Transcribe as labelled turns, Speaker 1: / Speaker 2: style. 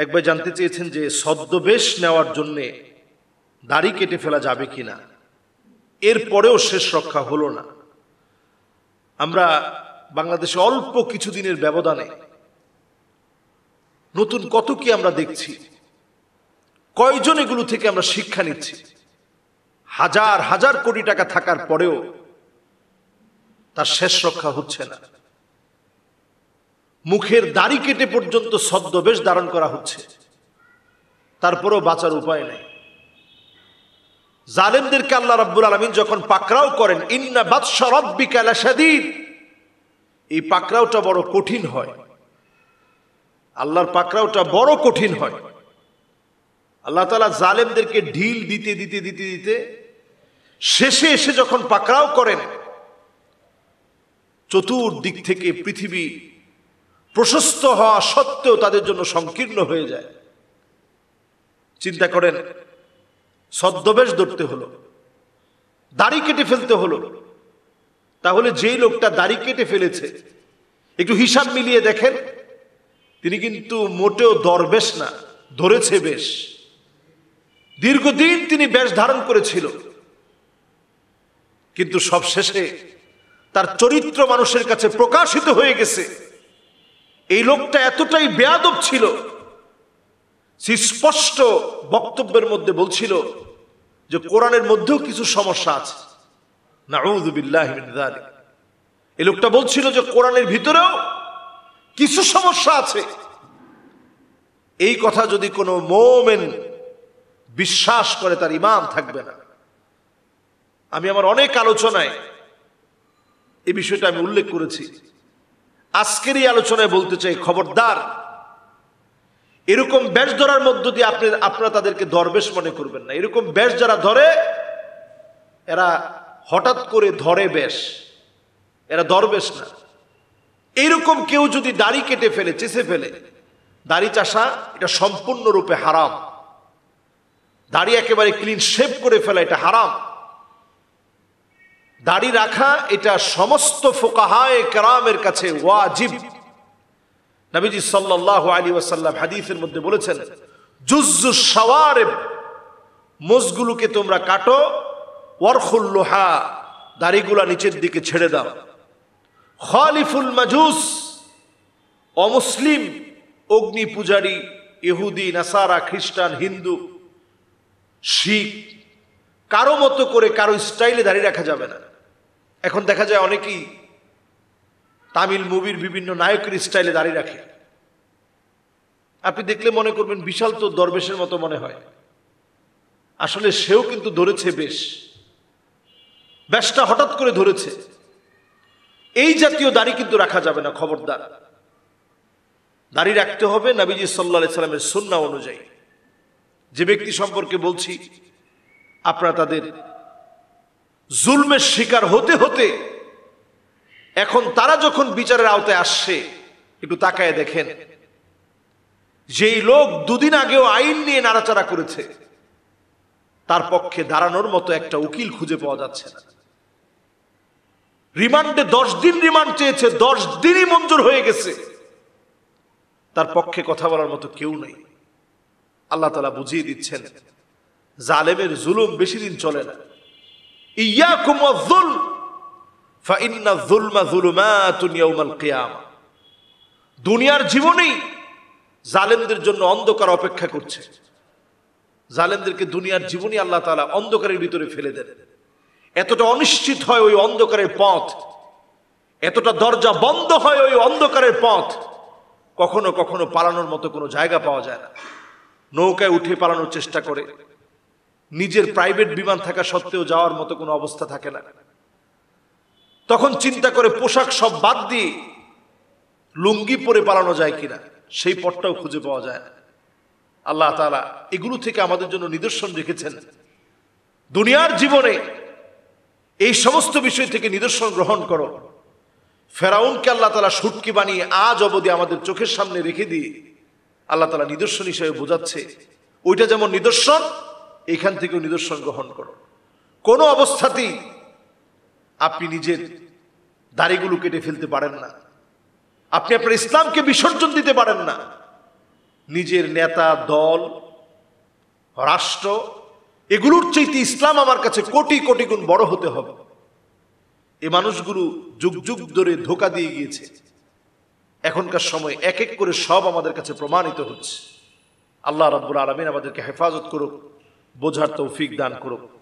Speaker 1: একবার জানতে চেয়েছেন যে ছদ্মবেশ নেওয়ার জন্য দাড়ি কেটে ফেলা যাবে কিনা, এরপরেও শেষ রক্ষা হলো না। আমরা বাংলাদেশে অল্প কিছুদিনের ব্যবধানে নতুন কত কি আমরা দেখছি, কয়জন এগুলো থেকে আমরা শিক্ষা নিচ্ছি। হাজার হাজার কোটি টাকা থাকার পরেও তার শেষ রক্ষা হচ্ছে না। মুখের দাড়ি কেটে পর্যন্ত ছদ্মবেশ ধারণ করা হচ্ছে, তারপরেও বাঁচার উপায় নেই। জালেমদেরকে আল্লাহ রাব্বুল আলামিন যখন পাকড়াও করেন, ইন্না বাতশা রাব্বিকা লাশাদীদ, এই পাকড়াওটা বড় কঠিন হয়। আল্লাহর পাকড়াওটা বড় কঠিন হয়। আল্লাহ তাআলা জালেমদেরকে ঢিল দিতে দিতে দিতে দিতে শেষে এসে যখন পাকড়াও করেন, চতুর্দিক থেকে পৃথিবী প্রশস্ত হওয়া সত্ত্বেও তাদের জন্য সংকীর্ণ হয়ে যায়। চিন্তা করেন, ছদ্মবেশ ধরতে হলো, দাড়ি কেটে ফেলতে হলো। তাহলে যেই লোকটা দাড়ি কেটে ফেলেছে, একটু হিসাব মিলিয়ে দেখেন, তিনি কিন্তু মোটেও দরবেশ না, ধরেছে বেশ। দীর্ঘদিন তিনি বেশ ধারণ করেছিল, কিন্তু সব শেষে তার চরিত্র মানুষের কাছে প্রকাশিত হয়ে গেছে। এই লোকটা এতটাই বেয়াদব ছিল, স্পষ্ট বক্তব্যের মধ্যে বলছিল যে কোরআনের মধ্যেও কিছু সমস্যা আছে। নাউযু বিল্লাহি মিন যালিক। এই লোকটা বলছিল যে কোরআনের ভিতরেও কিছু সমস্যা আছে। এই কথা যদি কোনো মুমিন বিশ্বাস করে, তার ঈমান থাকবে না। আমি আমার অনেক আলোচনায় এই বিষয়টা আমি উল্লেখ করেছি। আজকের এই আলোচনায় বলতে চাই, খবরদার, এরকম বেশ ধরার মধ্য দিয়ে আপনারা তাদেরকে দরবেশ মনে করবেন না। এরকম বেশ যারা ধরে, এরা হঠাৎ করে ধরে বেশ, এরা দরবেশ না। এইরকম কেউ যদি দাড়ি কেটে ফেলে, চেঁচে ফেলে, দাড়ি চাষা এটা সম্পূর্ণরূপে হারাম। দাড়ি একেবারে ক্লিন শেভ করে ফেলা এটা হারাম। দাড়ি রাখা এটা সমস্ত ফুকাহায়ে কেরামের কাছে ওয়াজিব। নবীজি সাল্লাল্লাহু আলাইহি ওয়াসাল্লাম হাদিসের মধ্যে বলেছেন, জুজ্জুশ শাওয়ারিব, মোজগুলোকে তোমরা কাটো, ওয়ারখুল লুহা, দাড়িগুলা নিচের দিকে ছেড়ে দাও। খালিফুল মাজুস, অমুসলিম, অগ্নি পূজারী, ইহুদি, নাসারা, খ্রিস্টান, হিন্দু, শিখ, কারো মতো করে কারো স্টাইলে দাড়ি রাখা যাবে না। এখন দেখা যায় অনেকেই তামিল মুভির বিভিন্ন নায়কের স্টাইলে দাড়ি রাখে। আপনি দেখলে মনে করবেন বিশাল তো দরবেশের মতো মনে হয়। আসলে সেও কিন্তু ধরেছে বেশ, বেশটা হঠাৎ করে ধরেছে। এই জাতীয় দাড়ি কিন্তু রাখা যাবে না, খবরদার। দাড়ি রাখতে হবে নবীজি সাল্লাল্লাহু আলাইহি সাল্লামের সুন্নাহ অনুযায়ী। যে ব্যক্তি সম্পর্কে বলছি, আপনারা তাদের জুলমের শিকার হতে হতে এখন তারা যখন বিচারের আওতায় আসছে, একটু তাকায় দেখেন, যেই লোক দুদিন আগেও আইন নিয়ে নাড়াচাড়া করেছে, তার পক্ষে দাঁড়ানোর মতো একটা উকিল খুঁজে পাওয়া যাচ্ছে না। রিমান্ডে 10 দিন রিমান্ড চেয়েছে, 10 দিনই মঞ্জুর হয়ে গেছে, তার পক্ষে কথা বলার মতো কেউ নেই। আল্লাহ তাআলা বুঝিয়ে দিচ্ছেন, জালেমের জুলুম বেশি দিন চলে না। ইয়াকুম ওয়ায-যুলম ফাইন্না যুলমা যুলুমাতুন ইয়াউমাল কিয়ামা। দুনিয়ার জীবনেই জালেমদের জন্য অন্ধকার অপেক্ষা করছে। জালেমদেরকে দুনিয়ার জীবনই আল্লাহ তাআলা অন্ধকারের ভিতরে ফেলে দেন। এতটা অনিশ্চিত হয় ওই অন্ধকারের পথ, এতটা দরজা বন্ধ হয় ওই অন্ধকারের পথ, কখনো কখনো পালানোর মতো কোনো জায়গা পাওয়া যায় না। নৌকায় উঠে পালানোর চেষ্টা করে, নিজের প্রাইভেট বিমান থাকা সত্ত্বেও যাওয়ার মতো কোনো অবস্থা থাকে না। তখন চিন্তা করে পোশাক সব বাদ দিয়ে লুঙ্গি পরে পালানো যায় কিনা, সেই পথটাও খুঁজে পাওয়া যায় না। আল্লাহ তাআলা এগুলো থেকে আমাদের জন্য নিদর্শন রেখেছেন। দুনিয়ার জীবনে এই সমস্ত বিষয় থেকে নিদর্শন গ্রহণ করো। ফেরাউনকে আল্লাহ তাআলা শুটকি বানিয়ে আজ অবধি আমাদের চোখের সামনে রেখে দিয়ে আল্লাহ তাআলা নিদর্শন হিসেবে বোঝাচ্ছে, ওইটা যেমন নিদর্শন, এখান থেকেও নিদর্শন গ্রহণ করো। কোনো অবস্থাতেই আপনি নিজের দাড়িগুলো কেটে ফেলতে পারেন না, আপনি আপনার ইসলামকে বিসর্জন দিতে পারেন না। নিজের নেতা, দল, রাষ্ট্র, এগুলোর চাইতে ইসলাম আমার কাছে কোটি কোটি গুণ বড় হতে হবে। এ মানুষগুলো যুগ যুগ ধরে ধোঁকা দিয়ে গিয়েছে। এখনকার সময় এক এক করে সব আমাদের কাছে প্রমাণিত হচ্ছে। আল্লাহ রাব্বুল আলামিন আমাদেরকে হেফাজত করুক, বোঝার তৌফিক দান করুক।